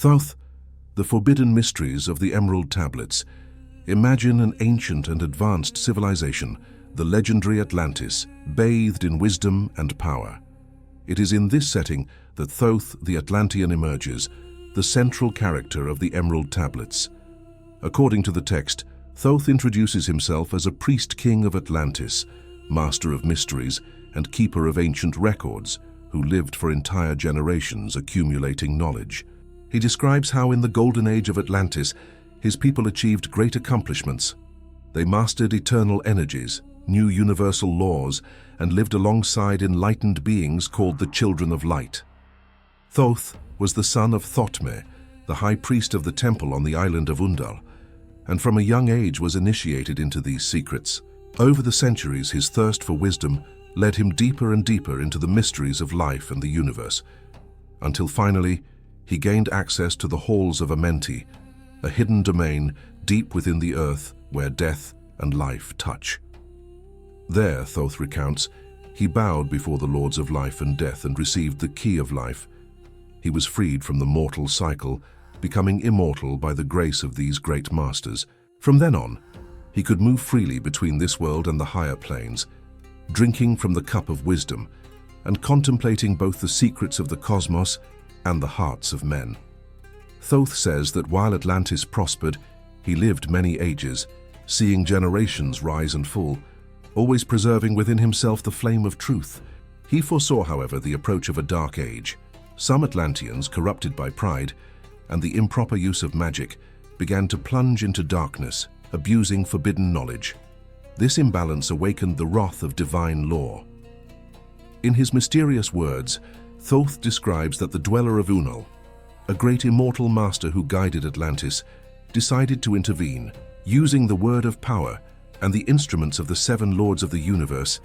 Thoth, the forbidden mysteries of the Emerald Tablets. Imagine an ancient and advanced civilization, the legendary Atlantis, bathed in wisdom and power. It is in this setting that Thoth the Atlantean emerges, the central character of the Emerald Tablets. According to the text, Thoth introduces himself as a priest-king of Atlantis, master of mysteries and keeper of ancient records, who lived for entire generations accumulating knowledge. He describes how in the golden age of Atlantis, his people achieved great accomplishments. They mastered eternal energies, knew universal laws, and lived alongside enlightened beings called the Children of Light. Thoth was the son of Thotme, the high priest of the temple on the island of Undal, and from a young age was initiated into these secrets. Over the centuries, his thirst for wisdom led him deeper and deeper into the mysteries of life and the universe, until finally he gained access to the Halls of Amenti, a hidden domain deep within the earth where death and life touch. There, Thoth recounts, he bowed before the lords of life and death and received the key of life. He was freed from the mortal cycle, becoming immortal by the grace of these great masters. From then on, he could move freely between this world and the higher planes, drinking from the cup of wisdom and contemplating both the secrets of the cosmos and the hearts of men. Thoth says that while Atlantis prospered, he lived many ages, seeing generations rise and fall, always preserving within himself the flame of truth. He foresaw, however, the approach of a dark age. Some Atlanteans, corrupted by pride and the improper use of magic, began to plunge into darkness, abusing forbidden knowledge. This imbalance awakened the wrath of divine law. In his mysterious words, Thoth describes that the dweller of Unal, a great immortal master who guided Atlantis, decided to intervene, using the word of power and the instruments of the seven lords of the universe.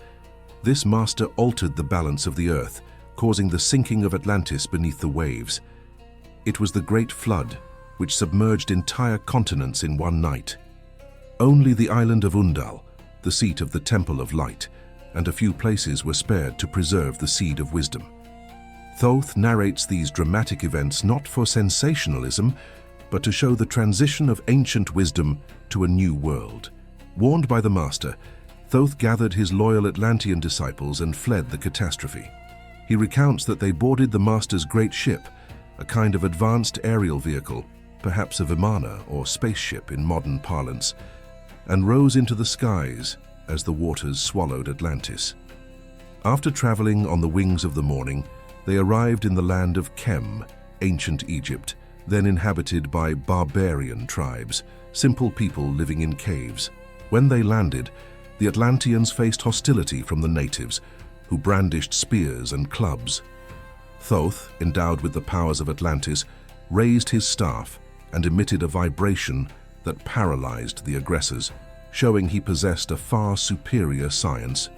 This master altered the balance of the earth, causing the sinking of Atlantis beneath the waves. It was the Great Flood, which submerged entire continents in one night. Only the island of Undal, the seat of the Temple of Light, and a few places were spared to preserve the seed of wisdom. Thoth narrates these dramatic events not for sensationalism, but to show the transition of ancient wisdom to a new world. Warned by the master, Thoth gathered his loyal Atlantean disciples and fled the catastrophe. He recounts that they boarded the master's great ship, a kind of advanced aerial vehicle, perhaps a Vimana or spaceship in modern parlance, and rose into the skies as the waters swallowed Atlantis. After traveling on the wings of the morning, they arrived in the land of Kem, ancient Egypt, then inhabited by barbarian tribes, simple people living in caves. When they landed, the Atlanteans faced hostility from the natives, who brandished spears and clubs. Thoth, endowed with the powers of Atlantis, raised his staff and emitted a vibration that paralyzed the aggressors, showing he possessed a far superior science.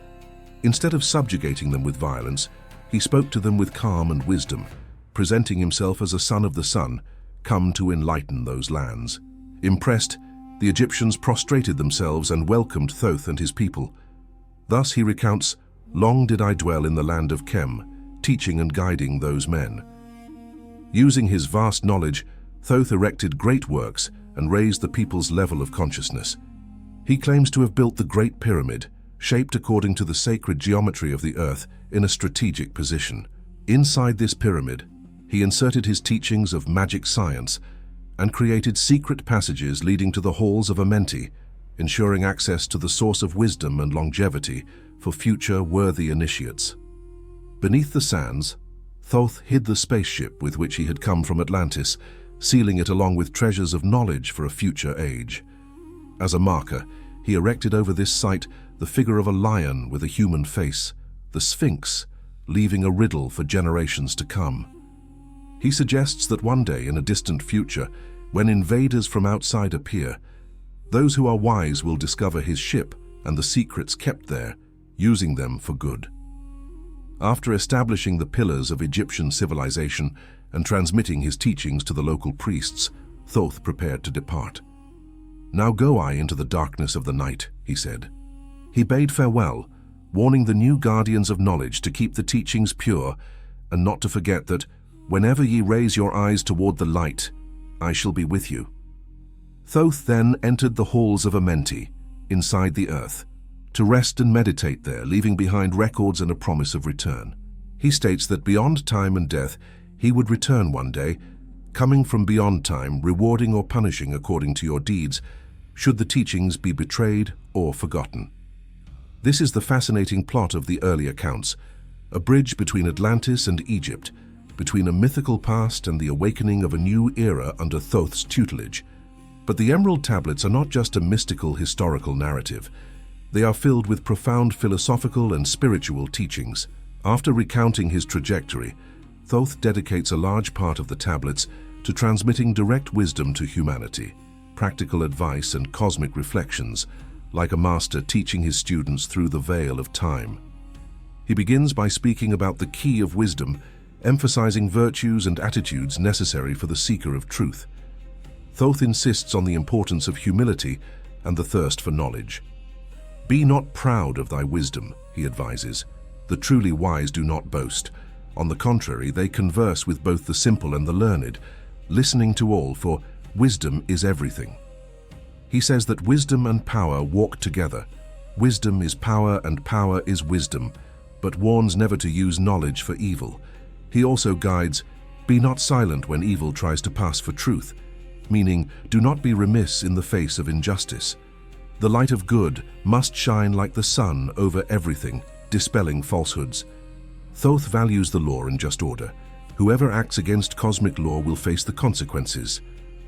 Instead of subjugating them with violence, he spoke to them with calm and wisdom, presenting himself as a son of the sun, come to enlighten those lands. Impressed, the Egyptians prostrated themselves and welcomed Thoth and his people. Thus he recounts, "Long did I dwell in the land of Kem, teaching and guiding those men." Using his vast knowledge, Thoth erected great works and raised the people's level of consciousness. He claims to have built the Great Pyramid, shaped according to the sacred geometry of the earth, in a strategic position. Inside this pyramid, he inserted his teachings of magic science and created secret passages leading to the Halls of Amenti, ensuring access to the source of wisdom and longevity for future worthy initiates. Beneath the sands, Thoth hid the spaceship with which he had come from Atlantis, sealing it along with treasures of knowledge for a future age. As a marker, he erected over this site the figure of a lion with a human face, the Sphinx, leaving a riddle for generations to come. He suggests that one day in a distant future, when invaders from outside appear, those who are wise will discover his ship and the secrets kept there, using them for good. After establishing the pillars of Egyptian civilization and transmitting his teachings to the local priests, Thoth prepared to depart. "Now go I into the darkness of the night," he said. He bade farewell, warning the new guardians of knowledge to keep the teachings pure and not to forget that Whenever ye raise your eyes toward the light, I shall be with you. Thoth then entered the Halls of Amenti, inside the earth, to rest and meditate there, leaving behind records and a promise of return. He states that beyond time and death, he would return one day, coming from beyond time, rewarding or punishing according to your deeds, should the teachings be betrayed or forgotten. This is the fascinating plot of the early accounts, a bridge between Atlantis and Egypt, between a mythical past and the awakening of a new era under Thoth's tutelage. But the Emerald Tablets are not just a mystical historical narrative. They are filled with profound philosophical and spiritual teachings. After recounting his trajectory, Thoth dedicates a large part of the tablets to transmitting direct wisdom to humanity, practical advice and cosmic reflections, like a master teaching his students through the veil of time. He begins by speaking about the key of wisdom, emphasizing virtues and attitudes necessary for the seeker of truth. Thoth insists on the importance of humility and the thirst for knowledge. Be not proud of thy wisdom, he advises. The truly wise do not boast. On the contrary, they converse with both the simple and the learned, listening to all, for wisdom is everything. He says that wisdom and power walk together. Wisdom is power and power is wisdom, but warns never to use knowledge for evil. He also guides, be not silent when evil tries to pass for truth, meaning do not be remiss in the face of injustice. The light of good must shine like the sun over everything, dispelling falsehoods. Thoth values the law and just order. Whoever acts against cosmic law will face the consequences.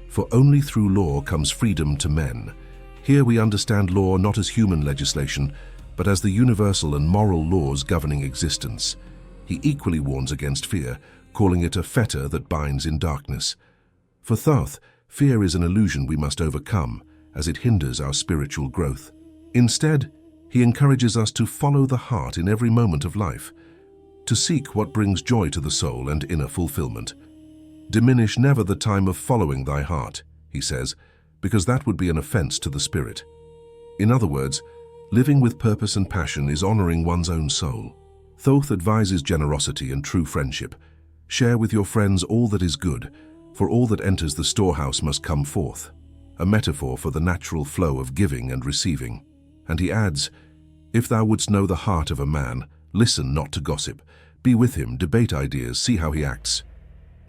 For only through law comes freedom to men. Here we understand law not as human legislation, but as the universal and moral laws governing existence. He equally warns against fear, calling it a fetter that binds in darkness. For Thoth, fear is an illusion we must overcome, as it hinders our spiritual growth. Instead, he encourages us to follow the heart in every moment of life, to seek what brings joy to the soul and inner fulfillment. Diminish never the time of following thy heart, he says, because that would be an offense to the spirit. In other words, living with purpose and passion is honoring one's own soul. Thoth advises generosity and true friendship. Share with your friends all that is good, for all that enters the storehouse must come forth, a metaphor for the natural flow of giving and receiving. And he adds, if thou wouldst know the heart of a man, listen not to gossip. Be with him, debate ideas, see how he acts.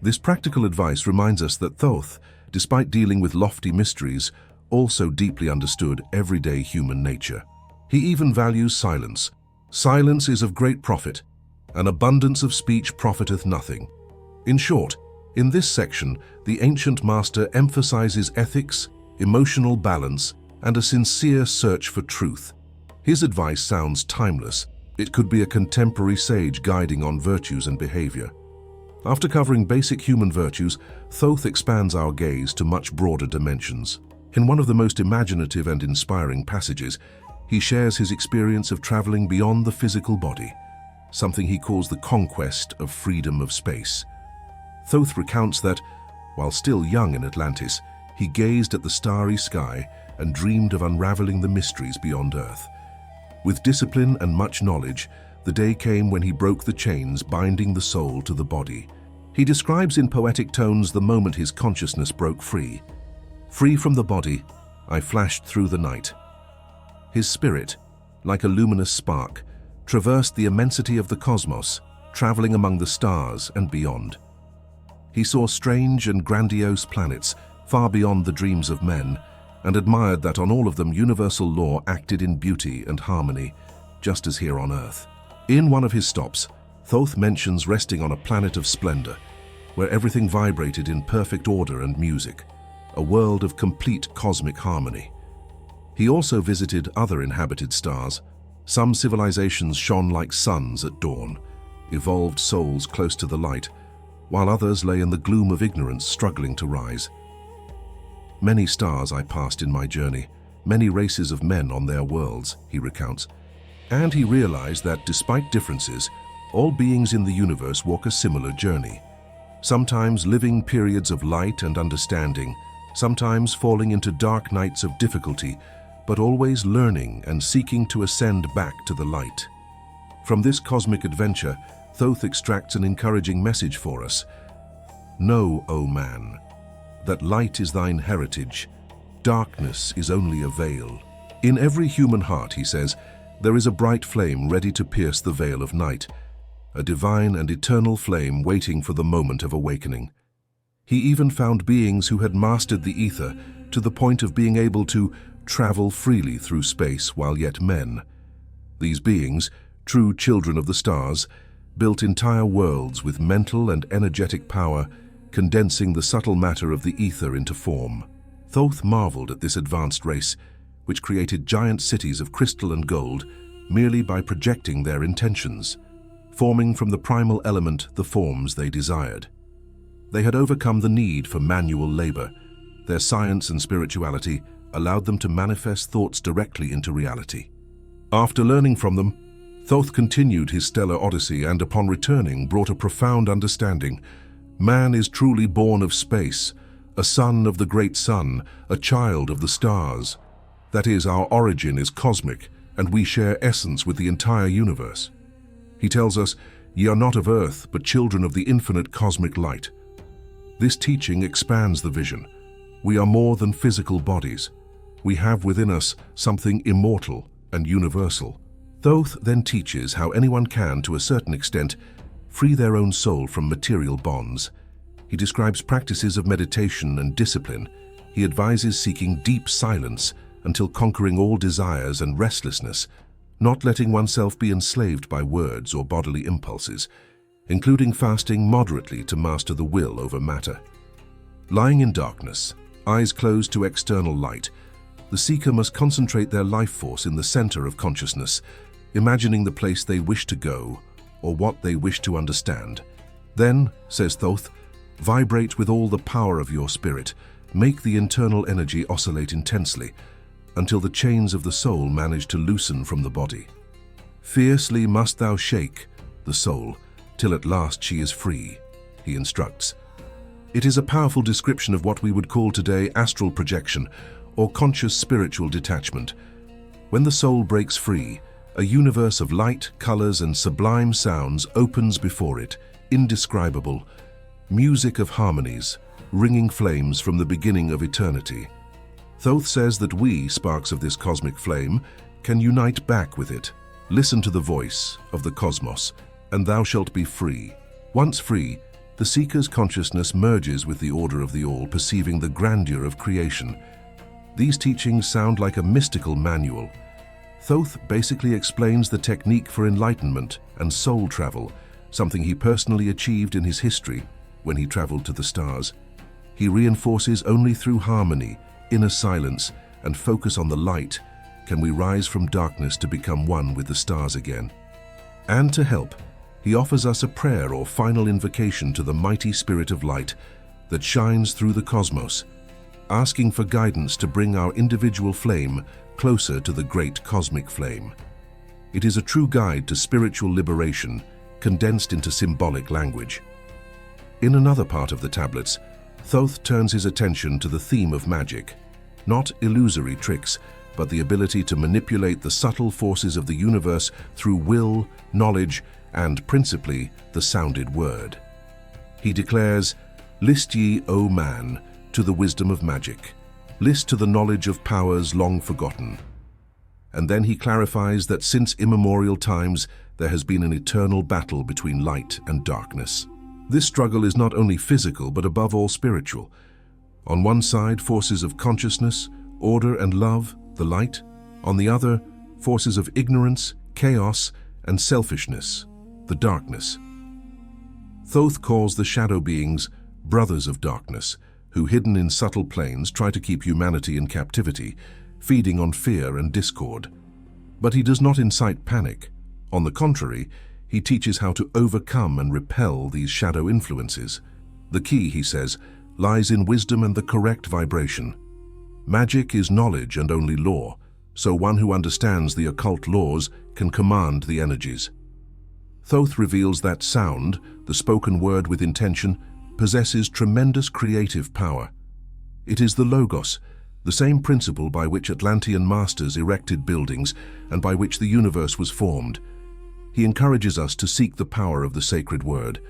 This practical advice reminds us that Thoth, despite dealing with lofty mysteries, also deeply understood everyday human nature. He even values silence. Silence is of great profit. An abundance of speech profiteth nothing. In short, in this section, the ancient master emphasizes ethics, emotional balance, and a sincere search for truth. His advice sounds timeless. It could be a contemporary sage guiding on virtues and behavior. After covering basic human virtues, Thoth expands our gaze to much broader dimensions. In one of the most imaginative and inspiring passages, he shares his experience of traveling beyond the physical body, something he calls the conquest of freedom of space. Thoth recounts that, while still young in Atlantis, he gazed at the starry sky and dreamed of unraveling the mysteries beyond Earth. With discipline and much knowledge, the day came when he broke the chains binding the soul to the body. He describes in poetic tones the moment his consciousness broke free. Free from the body, I flashed through the night. His spirit, like a luminous spark, traversed the immensity of the cosmos, traveling among the stars and beyond. He saw strange and grandiose planets far beyond the dreams of men, and admired that on all of them universal law acted in beauty and harmony, just as here on Earth. In one of his stops, Thoth mentions resting on a planet of splendor, where everything vibrated in perfect order and music, a world of complete cosmic harmony. He also visited other inhabited stars. Some civilizations shone like suns at dawn, evolved souls close to the light, while others lay in the gloom of ignorance struggling to rise. Many stars I passed in my journey, many races of men on their worlds, he recounts. And he realized that despite differences, all beings in the universe walk a similar journey, sometimes living periods of light and understanding, sometimes falling into dark nights of difficulty, but always learning and seeking to ascend back to the light. From this cosmic adventure, Thoth extracts an encouraging message for us. Know, O man, that light is thine heritage, darkness is only a veil. In every human heart, he says, there is a bright flame ready to pierce the veil of night, a divine and eternal flame waiting for the moment of awakening. He even found beings who had mastered the ether to the point of being able to travel freely through space while yet men. These beings, true children of the stars, built entire worlds with mental and energetic power, condensing the subtle matter of the ether into form. Thoth marveled at this advanced race, which created giant cities of crystal and gold merely by projecting their intentions, forming from the primal element the forms they desired. They had overcome the need for manual labor. Their science and spirituality allowed them to manifest thoughts directly into reality. After learning from them, Thoth continued his stellar odyssey and, upon returning, brought a profound understanding. Man is truly born of space, a son of the great sun, a child of the stars. That is, our origin is cosmic, and we share essence with the entire universe. He tells us, "Ye are not of earth, but children of the infinite cosmic light." This teaching expands the vision. We are more than physical bodies. We have within us something immortal and universal. Thoth then teaches how anyone can, to a certain extent, free their own soul from material bonds. He describes practices of meditation and discipline. He advises seeking deep silence until conquering all desires and restlessness, not letting oneself be enslaved by words or bodily impulses, including fasting moderately to master the will over matter. Lying in darkness, eyes closed to external light, the seeker must concentrate their life force in the center of consciousness, imagining the place they wish to go or what they wish to understand. Then, says Thoth, vibrate with all the power of your spirit, make the internal energy oscillate intensely until the chains of the soul manage to loosen from the body. Fiercely must thou shake the soul till at last she is free, he instructs. It is a powerful description of what we would call today astral projection or conscious spiritual detachment. When the soul breaks free, a universe of light, colors, and sublime sounds opens before it, indescribable, music of harmonies, ringing flames from the beginning of eternity. Thoth says that we, sparks of this cosmic flame, can unite back with it. Listen to the voice of the cosmos, and thou shalt be free. Once free, the seeker's consciousness merges with the order of the all, perceiving the grandeur of creation. These teachings sound like a mystical manual. Thoth basically explains the technique for enlightenment and soul travel, something he personally achieved in his history when he traveled to the stars. He reinforces only through harmony, inner silence, and focus on the light can we rise from darkness to become one with the stars again. And to help, he offers us a prayer or final invocation to the mighty spirit of light that shines through the cosmos, asking for guidance to bring our individual flame closer to the great cosmic flame. It is a true guide to spiritual liberation, condensed into symbolic language. In another part of the tablets, Thoth turns his attention to the theme of magic, not illusory tricks, but the ability to manipulate the subtle forces of the universe through will, knowledge, and principally the sounded word. He declares, "List ye, O man, to the wisdom of magic. List to the knowledge of powers long forgotten." And then he clarifies that since immemorial times, there has been an eternal battle between light and darkness. This struggle is not only physical, but above all spiritual. On one side, forces of consciousness, order and love, the light. On the other, forces of ignorance, chaos, and selfishness, the darkness. Thoth calls the shadow beings brothers of darkness, who, hidden in subtle planes, try to keep humanity in captivity, feeding on fear and discord. But he does not incite panic. On the contrary, he teaches how to overcome and repel these shadow influences. The key, he says, lies in wisdom and the correct vibration. Magic is knowledge and only law, so one who understands the occult laws can command the energies. Thoth reveals that sound, the spoken word with intention, possesses tremendous creative power. It is the Logos, the same principle by which Atlantean masters erected buildings and by which the universe was formed. He encourages us to seek the power of the sacred word,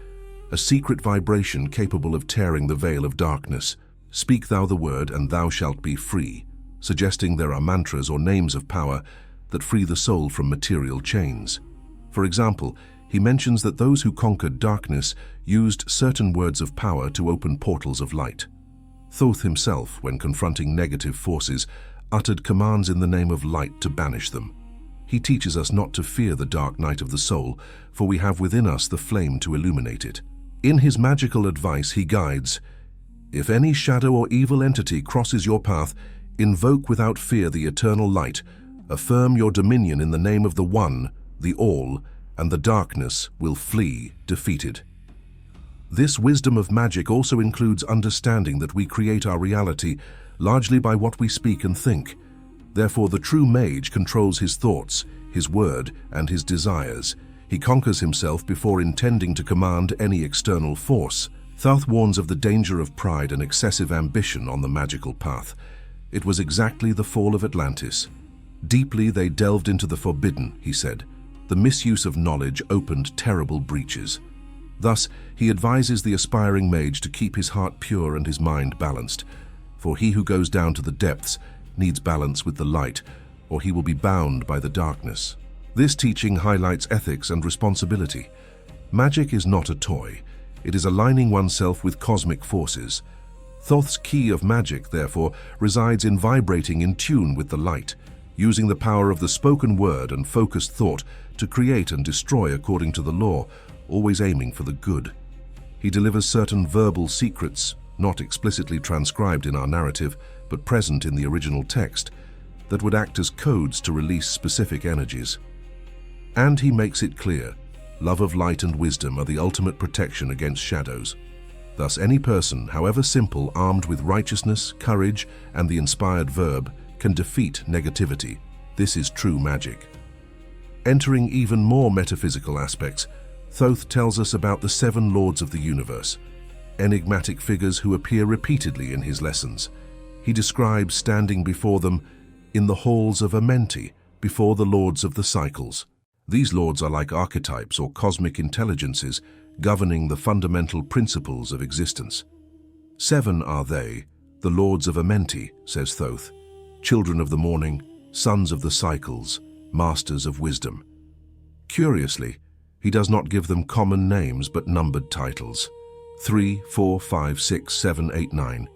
a secret vibration capable of tearing the veil of darkness. Speak thou the word, and thou shalt be free, suggesting there are mantras or names of power that free the soul from material chains. For example, he mentions that those who conquered darkness used certain words of power to open portals of light. Thoth himself, when confronting negative forces, uttered commands in the name of light to banish them. He teaches us not to fear the dark night of the soul, for we have within us the flame to illuminate it. In his magical advice he guides, "If any shadow or evil entity crosses your path, invoke without fear the eternal light, affirm your dominion in the name of the One, the All, and the darkness will flee defeated." This wisdom of magic also includes understanding that we create our reality largely by what we speak and think. Therefore, the true mage controls his thoughts, his word, and his desires. He conquers himself before intending to command any external force. Thoth warns of the danger of pride and excessive ambition on the magical path. It was exactly the fall of Atlantis. Deeply they delved into the forbidden, he said. The misuse of knowledge opened terrible breaches. Thus, he advises the aspiring mage to keep his heart pure and his mind balanced. For he who goes down to the depths needs balance with the light, or he will be bound by the darkness. This teaching highlights ethics and responsibility. Magic is not a toy. It is aligning oneself with cosmic forces. Thoth's key of magic, therefore, resides in vibrating in tune with the light, using the power of the spoken word and focused thought to create and destroy according to the law, always aiming for the good. He delivers certain verbal secrets, not explicitly transcribed in our narrative, but present in the original text, that would act as codes to release specific energies. And he makes it clear, love of light and wisdom are the ultimate protection against shadows. Thus, any person, however simple, armed with righteousness, courage, and the inspired verb, can defeat negativity. This is true magic. Entering even more metaphysical aspects, Thoth tells us about the 7 lords of the universe, enigmatic figures who appear repeatedly in his lessons. He describes standing before them in the Halls of Amenti, before the lords of the cycles. These lords are like archetypes or cosmic intelligences governing the fundamental principles of existence. 7 are they, the lords of Amenti, says Thoth, children of the morning, sons of the cycles, masters of wisdom. Curiously, he does not give them common names but numbered titles. 3, 4, 5, 6, 7, 8, 9,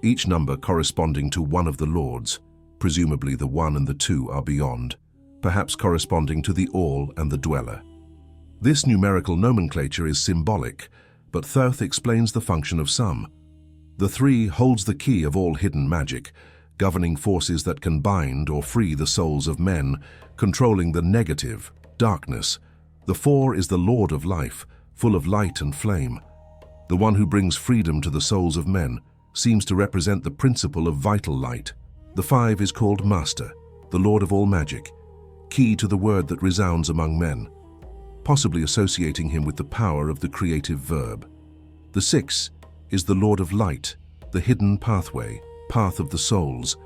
each number corresponding to one of the lords. Presumably the 1 and the 2 are beyond, perhaps corresponding to the All and the Dweller. This numerical nomenclature is symbolic, but Thoth explains the function of some. The 3 holds the key of all hidden magic, governing forces that can bind or free the souls of men, controlling the negative, darkness. The 4 is the Lord of life, full of light and flame. The one who brings freedom to the souls of men seems to represent the principle of vital light. The 5 is called Master, the Lord of all magic, key to the word that resounds among men, possibly associating him with the power of the creative verb. The 6 is the Lord of Light, the hidden pathway, path of the souls,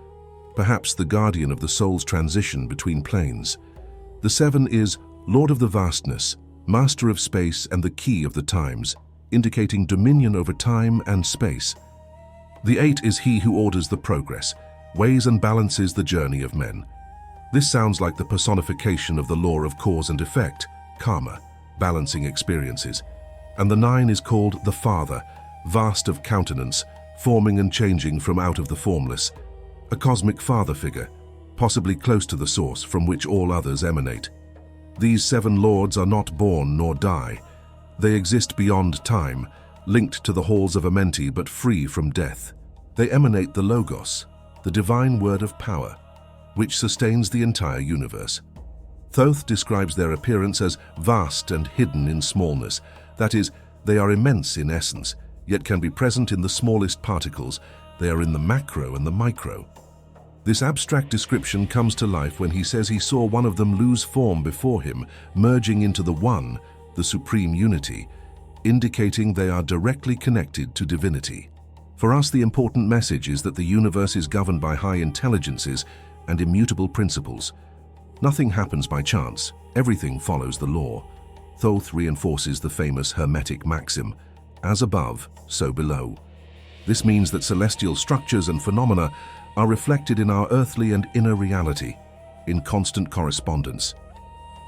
perhaps the guardian of the soul's transition between planes. The 7 is Lord of the Vastness, Master of Space and the Key of the Times, indicating dominion over time and space. The 8 is he who orders the progress, weighs and balances the journey of men. This sounds like the personification of the law of cause and effect, karma, balancing experiences. And the 9 is called the Father, vast of countenance, forming and changing from out of the formless, a cosmic father figure, possibly close to the source from which all others emanate. These 7 lords are not born nor die. They exist beyond time, linked to the Halls of Amenti but free from death. They emanate the Logos, the divine word of power, which sustains the entire universe. Thoth describes their appearance as vast and hidden in smallness. That is, they are immense in essence, yet can be present in the smallest particles. They are in the macro and the micro. This abstract description comes to life when he says he saw one of them lose form before him, merging into the One, the supreme unity, indicating they are directly connected to divinity. For us, the important message is that the universe is governed by high intelligences and immutable principles. Nothing happens by chance. Everything follows the law. Thoth reinforces the famous Hermetic maxim, as above, so below. This means that celestial structures and phenomena are reflected in our earthly and inner reality, in constant correspondence.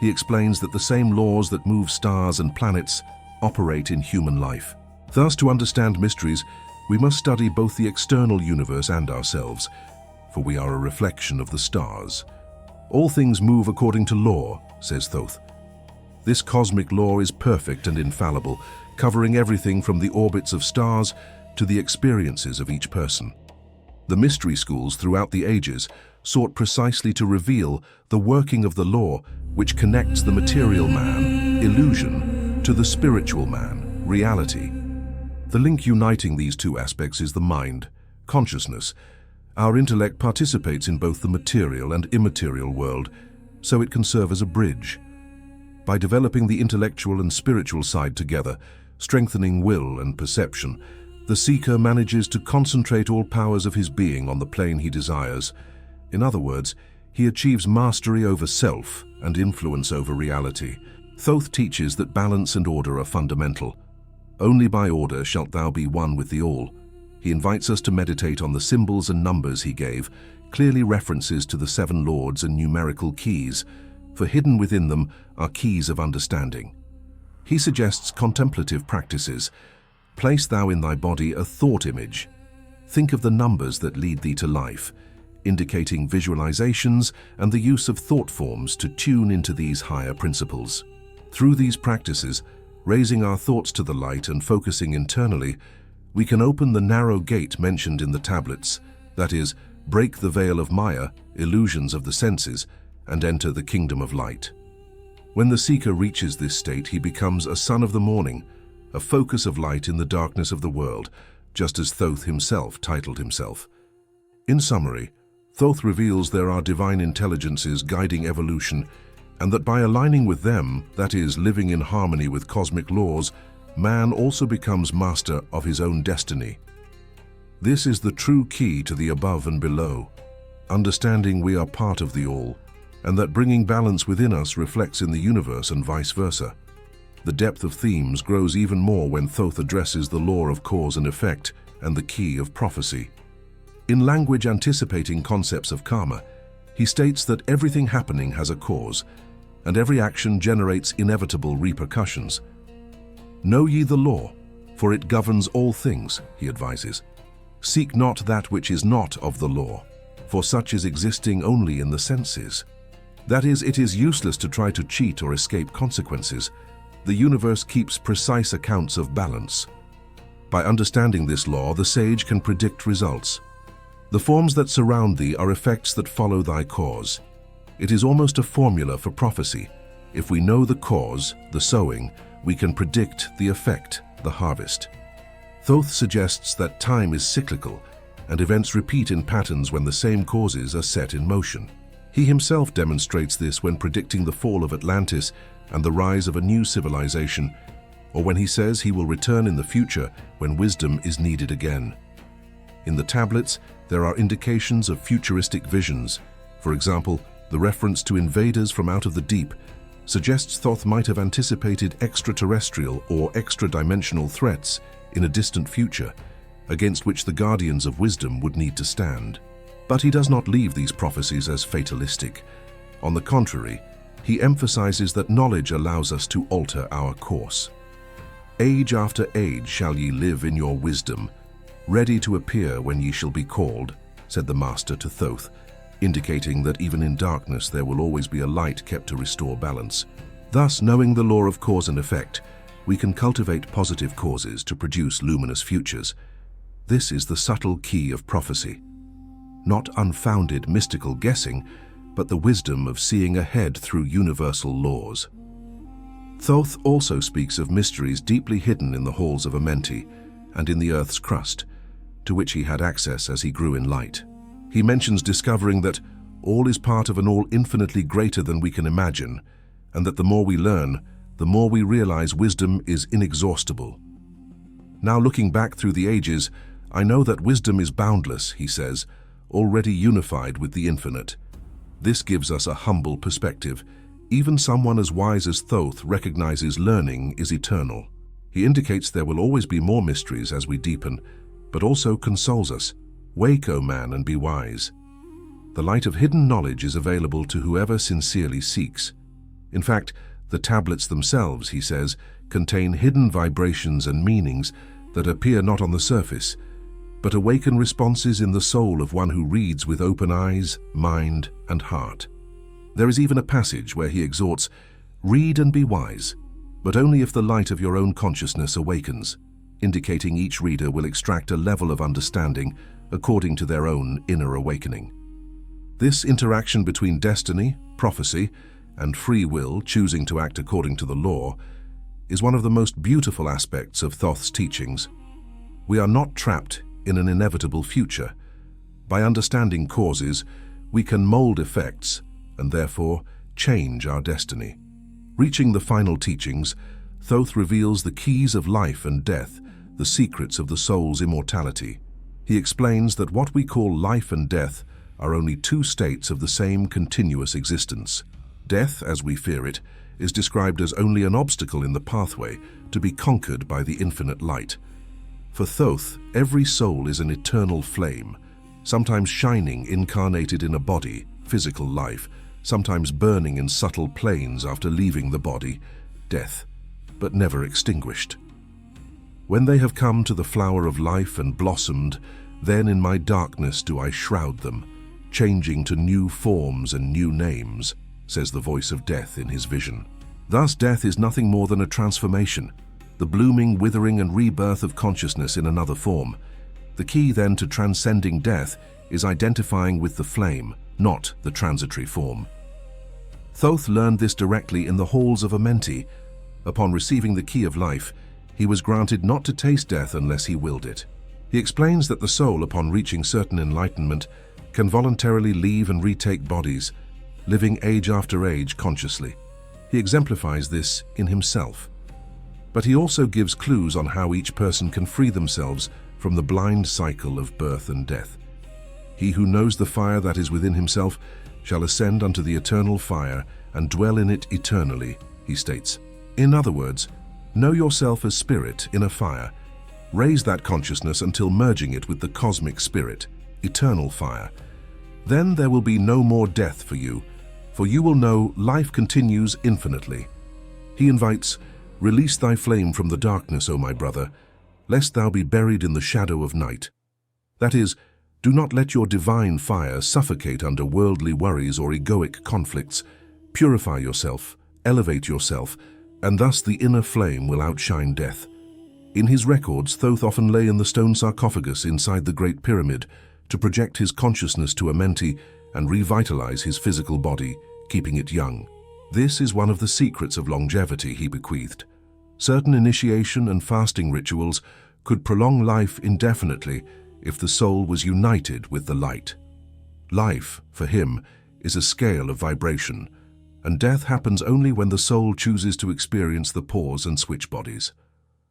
He explains that the same laws that move stars and planets operate in human life. Thus, to understand mysteries, we must study both the external universe and ourselves, for we are a reflection of the stars. All things move according to law, says Thoth. This cosmic law is perfect and infallible, covering everything from the orbits of stars to the experiences of each person. The mystery schools throughout the ages sought precisely to reveal the working of the law which connects the material man, illusion, to the spiritual man, reality. The link uniting these two aspects is the mind, consciousness. Our intellect participates in both the material and immaterial world, so it can serve as a bridge. By developing the intellectual and spiritual side together, strengthening will and perception, the seeker manages to concentrate all powers of his being on the plane he desires. In other words, he achieves mastery over self and influence over reality. Thoth teaches that balance and order are fundamental. Only by order shalt thou be one with the all. He invites us to meditate on the symbols and numbers he gave, clearly references to the seven lords and numerical keys, for hidden within them are keys of understanding. He suggests contemplative practices. Place thou in thy body a thought image. Think of the numbers that lead thee to life, indicating visualizations and the use of thought forms to tune into these higher principles. Through these practices, raising our thoughts to the light and focusing internally, we can open the narrow gate mentioned in the tablets, that is, break the veil of Maya, illusions of the senses, and enter the kingdom of light. When the seeker reaches this state, he becomes a son of the morning, a focus of light in the darkness of the world, just as Thoth himself titled himself. In summary, Thoth reveals there are divine intelligences guiding evolution, and that by aligning with them, that is, living in harmony with cosmic laws, man also becomes master of his own destiny. This is the true key to the above and below, understanding we are part of the all, and that bringing balance within us reflects in the universe and vice versa. The depth of themes grows even more when Thoth addresses the law of cause and effect and the key of prophecy. In language anticipating concepts of karma, he states that everything happening has a cause, and every action generates inevitable repercussions. Know ye the law, for it governs all things, he advises. Seek not that which is not of the law, for such is existing only in the senses. That is, it is useless to try to cheat or escape consequences. The universe keeps precise accounts of balance. By understanding this law, the sage can predict results. The forms that surround thee are effects that follow thy cause. It is almost a formula for prophecy. If we know the cause, the sowing, we can predict the effect, the harvest. Thoth suggests that time is cyclical, and events repeat in patterns when the same causes are set in motion. He himself demonstrates this when predicting the fall of Atlantis and the rise of a new civilization, or when he says he will return in the future when wisdom is needed again. In the tablets, there are indications of futuristic visions. For example, the reference to invaders from out of the deep suggests Thoth might have anticipated extraterrestrial or extra-dimensional threats in a distant future, against which the guardians of wisdom would need to stand. But he does not leave these prophecies as fatalistic. On the contrary, he emphasizes that knowledge allows us to alter our course. Age after age shall ye live in your wisdom, ready to appear when ye shall be called, said the Master to Thoth, indicating that even in darkness there will always be a light kept to restore balance. Thus, knowing the law of cause and effect, we can cultivate positive causes to produce luminous futures. This is the subtle key of prophecy. Not unfounded mystical guessing, but the wisdom of seeing ahead through universal laws. Thoth also speaks of mysteries deeply hidden in the Halls of Amenti and in the Earth's crust, to which he had access as he grew in light. He mentions discovering that all is part of an all infinitely greater than we can imagine, and that the more we learn, the more we realize wisdom is inexhaustible. Now looking back through the ages, I know that wisdom is boundless, he says, already unified with the infinite. This gives us a humble perspective. Even someone as wise as Thoth recognizes learning is eternal. He indicates there will always be more mysteries as we deepen, but also consoles us. Wake, O man, and be wise. The light of hidden knowledge is available to whoever sincerely seeks. In fact, the tablets themselves, he says, contain hidden vibrations and meanings that appear not on the surface, but awaken responses in the soul of one who reads with open eyes, mind, and heart. There is even a passage where he exhorts, "Read and be wise, but only if the light of your own consciousness awakens," indicating each reader will extract a level of understanding according to their own inner awakening. This interaction between destiny, prophecy, and free will, choosing to act according to the law, is one of the most beautiful aspects of Thoth's teachings. We are not trapped in an inevitable future. By understanding causes, we can mold effects and therefore change our destiny. Reaching the final teachings, Thoth reveals the keys of life and death, the secrets of the soul's immortality. He explains that what we call life and death are only two states of the same continuous existence. Death, as we fear it, is described as only an obstacle in the pathway to be conquered by the infinite light. For Thoth, every soul is an eternal flame, sometimes shining incarnated in a body, physical life, sometimes burning in subtle planes after leaving the body, death, but never extinguished. When they have come to the flower of life and blossomed, then in my darkness do I shroud them, changing to new forms and new names, says the voice of death in his vision. Thus death is nothing more than a transformation, the blooming, withering and rebirth of consciousness in another form. The key then to transcending death is identifying with the flame, not the transitory form. Thoth learned this directly in the Halls of Amenti. Upon receiving the key of life, he was granted not to taste death unless he willed it. He explains that the soul, upon reaching certain enlightenment, can voluntarily leave and retake bodies, living age after age consciously. He exemplifies this in himself. But he also gives clues on how each person can free themselves from the blind cycle of birth and death. He who knows the fire that is within himself shall ascend unto the eternal fire and dwell in it eternally, he states. In other words, know yourself as spirit in a fire. Raise that consciousness until merging it with the cosmic spirit, eternal fire. Then there will be no more death for you will know life continues infinitely. He invites, release thy flame from the darkness, O my brother, lest thou be buried in the shadow of night. That is, do not let your divine fire suffocate under worldly worries or egoic conflicts. Purify yourself, elevate yourself, and thus the inner flame will outshine death. In his records, Thoth often lay in the stone sarcophagus inside the Great Pyramid to project his consciousness to Amenti and revitalize his physical body, keeping it young. This is one of the secrets of longevity he bequeathed. Certain initiation and fasting rituals could prolong life indefinitely if the soul was united with the light. Life, for him, is a scale of vibration, and death happens only when the soul chooses to experience the pause and switch bodies.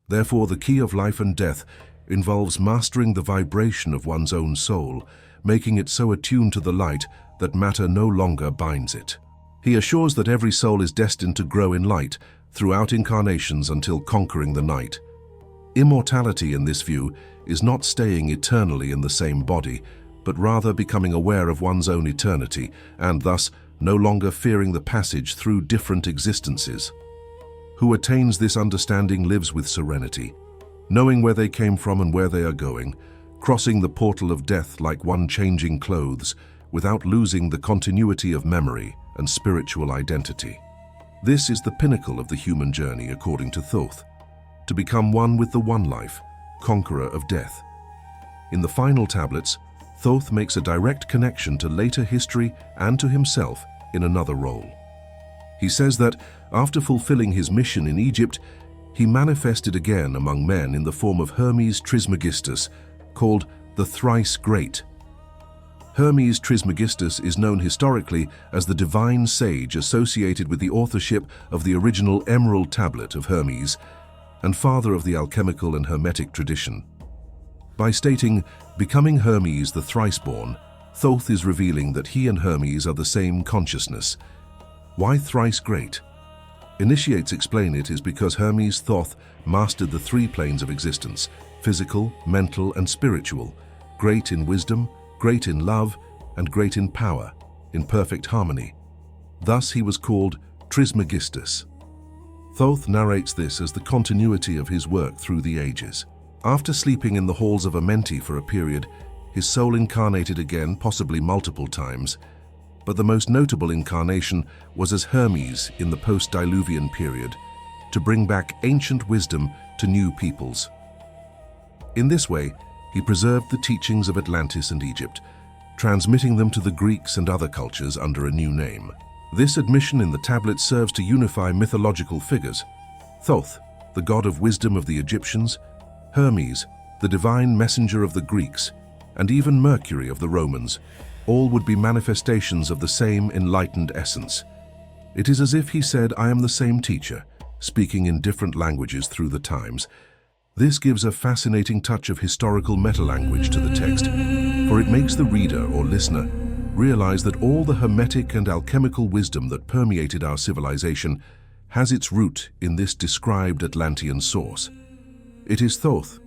Therefore, the key of life and death involves mastering the vibration of one's own soul, making it so attuned to the light that matter no longer binds it. He assures that every soul is destined to grow in light throughout incarnations until conquering the night. Immortality, in this view, is not staying eternally in the same body, but rather becoming aware of one's own eternity and thus no longer fearing the passage through different existences. Who attains this understanding lives with serenity, knowing where they came from and where they are going, crossing the portal of death like one changing clothes, without losing the continuity of memory and spiritual identity. This is the pinnacle of the human journey, according to Thoth, to become one with the One Life, conqueror of death. In the final tablets, Thoth makes a direct connection to later history and to himself in another role. He says that, after fulfilling his mission in Egypt, he manifested again among men in the form of Hermes Trismegistus, called the Thrice Great. Hermes Trismegistus is known historically as the divine sage associated with the authorship of the original Emerald Tablet of Hermes and father of the alchemical and hermetic tradition. By stating, becoming Hermes the thrice-born, Thoth is revealing that he and Hermes are the same consciousness. Why thrice great? Initiates explain it is because Hermes Thoth mastered the three planes of existence: physical, mental, and spiritual, great in wisdom, great in love, and great in power, in perfect harmony. Thus he was called Trismegistus. Thoth narrates this as the continuity of his work through the ages. After sleeping in the Halls of Amenti for a period, his soul incarnated again, possibly multiple times, but the most notable incarnation was as Hermes in the post-Diluvian period, to bring back ancient wisdom to new peoples. In this way, he preserved the teachings of Atlantis and Egypt, transmitting them to the Greeks and other cultures under a new name. This admission in the tablets serves to unify mythological figures: Thoth, the god of wisdom of the Egyptians; Hermes, the divine messenger of the Greeks; and even Mercury of the Romans. All would be manifestations of the same enlightened essence. It is as if he said, "I am the same teacher," speaking in different languages through the times. This gives a fascinating touch of historical metalanguage to the text, for it makes the reader or listener realize that all the hermetic and alchemical wisdom that permeated our civilization has its root in this described Atlantean source. It is Thoth,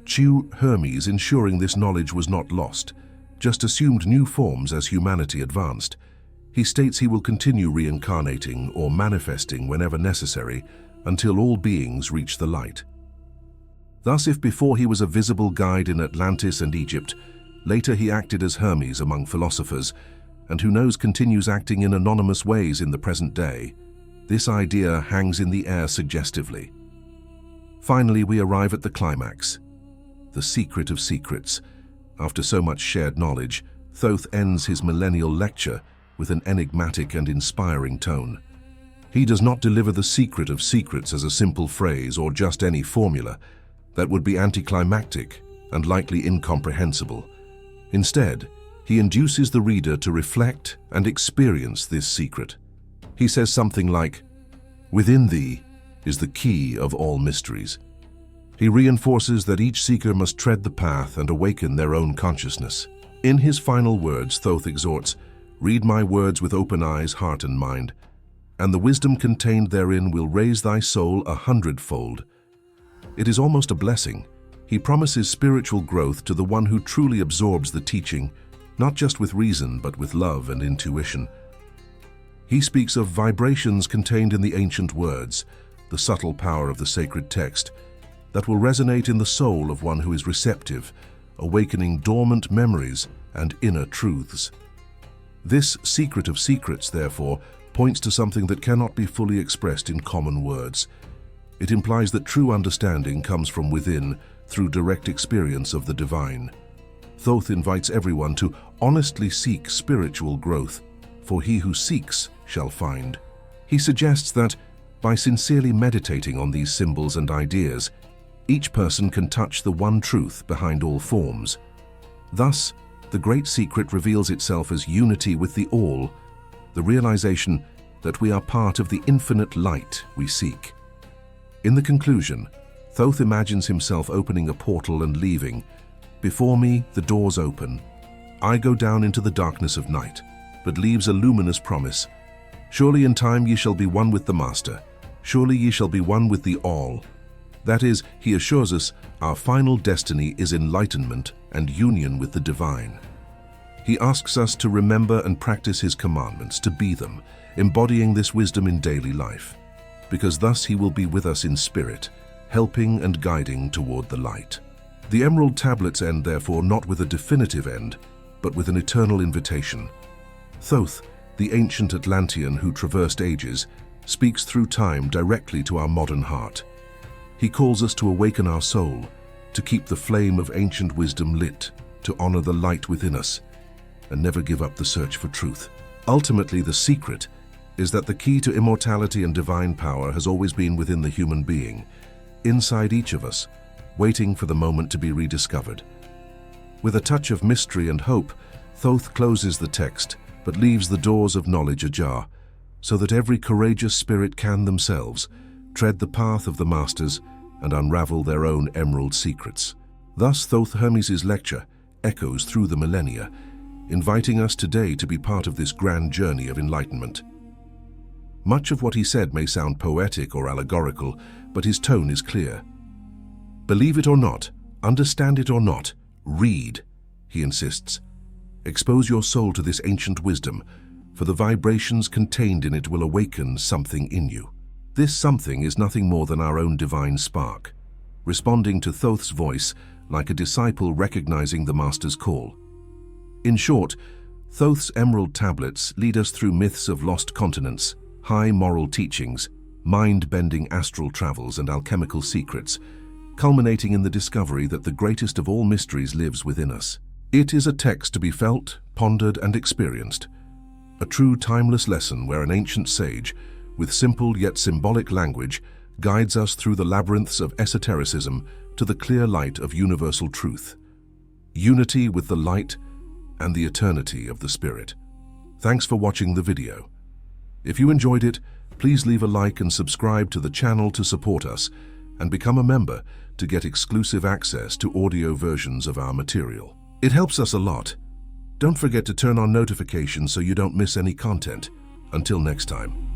Hermes, ensuring this knowledge was not lost, just assumed new forms as humanity advanced. He states he will continue reincarnating or manifesting whenever necessary until all beings reach the light. Thus, if before he was a visible guide in Atlantis and Egypt, later he acted as Hermes among philosophers, and who knows continues acting in anonymous ways in the present day. This idea hangs in the air suggestively. Finally, we arrive at the climax, the secret of secrets. After so much shared knowledge, Thoth ends his millennial lecture with an enigmatic and inspiring tone. He does not deliver the secret of secrets as a simple phrase or just any formula. That would be anticlimactic and likely incomprehensible. Instead, he induces the reader to reflect and experience this secret. He says something like, "Within thee is the key of all mysteries." He reinforces that each seeker must tread the path and awaken their own consciousness. In his final words, Thoth exhorts, "Read my words with open eyes, heart, and mind, and the wisdom contained therein will raise thy soul 100-fold. It is almost a blessing. He promises spiritual growth to the one who truly absorbs the teaching, not just with reason, but with love and intuition. He speaks of vibrations contained in the ancient words, the subtle power of the sacred text, that will resonate in the soul of one who is receptive, awakening dormant memories and inner truths. This secret of secrets, therefore, points to something that cannot be fully expressed in common words. It implies that true understanding comes from within, through direct experience of the divine. Thoth invites everyone to honestly seek spiritual growth, for he who seeks shall find. He suggests that, by sincerely meditating on these symbols and ideas, each person can touch the one truth behind all forms. Thus, the great secret reveals itself as unity with the all, the realization that we are part of the infinite light we seek. In the conclusion, Thoth imagines himself opening a portal and leaving. "Before me, the doors open. I go down into the darkness of night," but leaves a luminous promise. "Surely in time ye shall be one with the Master. Surely ye shall be one with the All." That is, he assures us, our final destiny is enlightenment and union with the divine. He asks us to remember and practice his commandments, to be them, embodying this wisdom in daily life, because thus he will be with us in spirit, helping and guiding toward the light. The Emerald Tablets end, therefore, not with a definitive end, but with an eternal invitation. Thoth, the ancient Atlantean who traversed ages, speaks through time directly to our modern heart. He calls us to awaken our soul, to keep the flame of ancient wisdom lit, to honor the light within us, and never give up the search for truth. Ultimately, the secret is that the key to immortality and divine power has always been within the human being, inside each of us, waiting for the moment to be rediscovered. With a touch of mystery and hope, Thoth closes the text, but leaves the doors of knowledge ajar, so that every courageous spirit can themselves tread the path of the masters and unravel their own emerald secrets. Thus, Thoth Hermes' lecture echoes through the millennia, inviting us today to be part of this grand journey of enlightenment. Much of what he said may sound poetic or allegorical, but his tone is clear. Believe it or not, understand it or not, read, he insists. Expose your soul to this ancient wisdom, for the vibrations contained in it will awaken something in you. This something is nothing more than our own divine spark, responding to Thoth's voice like a disciple recognizing the master's call. In short, Thoth's Emerald Tablets lead us through myths of lost continents, high moral teachings, mind-bending astral travels and alchemical secrets, culminating in the discovery that the greatest of all mysteries lives within us. It is a text to be felt, pondered and experienced, a true timeless lesson where an ancient sage, with simple yet symbolic language, guides us through the labyrinths of esotericism to the clear light of universal truth. Unity with the light and the eternity of the spirit. Thanks for watching the video. If you enjoyed it, please leave a like and subscribe to the channel to support us, and become a member to get exclusive access to audio versions of our material. It helps us a lot. Don't forget to turn on notifications so you don't miss any content. Until next time.